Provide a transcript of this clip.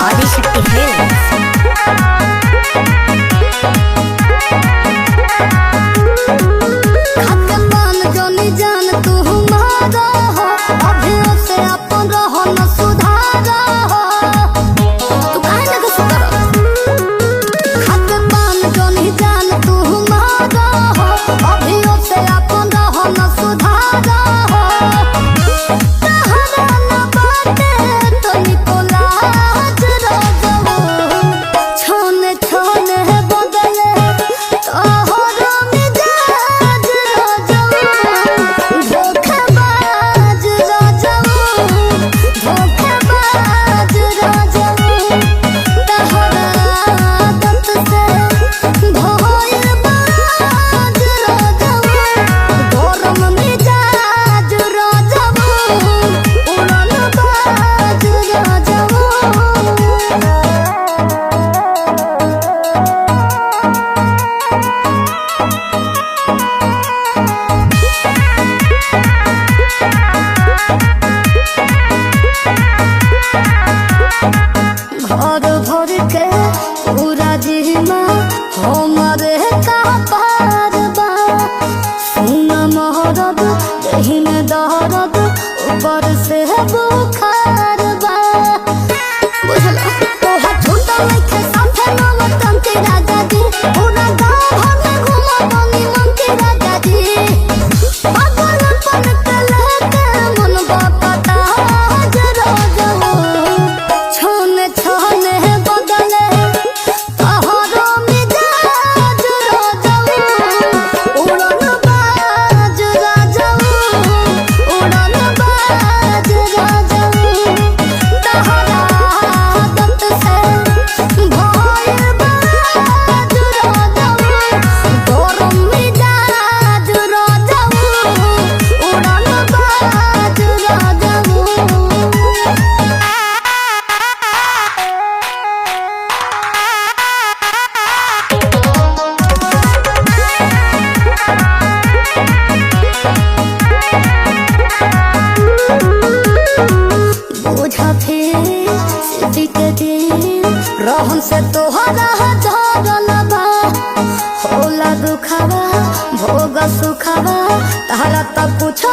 Adishakti films. घर भर के पूरा जिमा हमारे का पार बा सुन महरद दही में दहरद ऊपर से बुखार बा बुझला तोहा झूठा लेके साथे नवतन के राजा जी पूरा गांव भर में घुमा बनी मन के राजा जी पागलपन के लेके मन बापता जरा जाओ छोने छोने बदले तोहरो मिजाज राजाऊ उड़न बाज राजाऊ उड़न बाज राजाऊ तोहरा आदत से भइल बाज राजाऊ गरम मिजाज राजाऊ उड़न बाज राजाऊ। बुझा फिर सिद्धि के दिन रहन से तोहरा धरल बा होला दुखावा भोग सुखावा तारा तब पूछो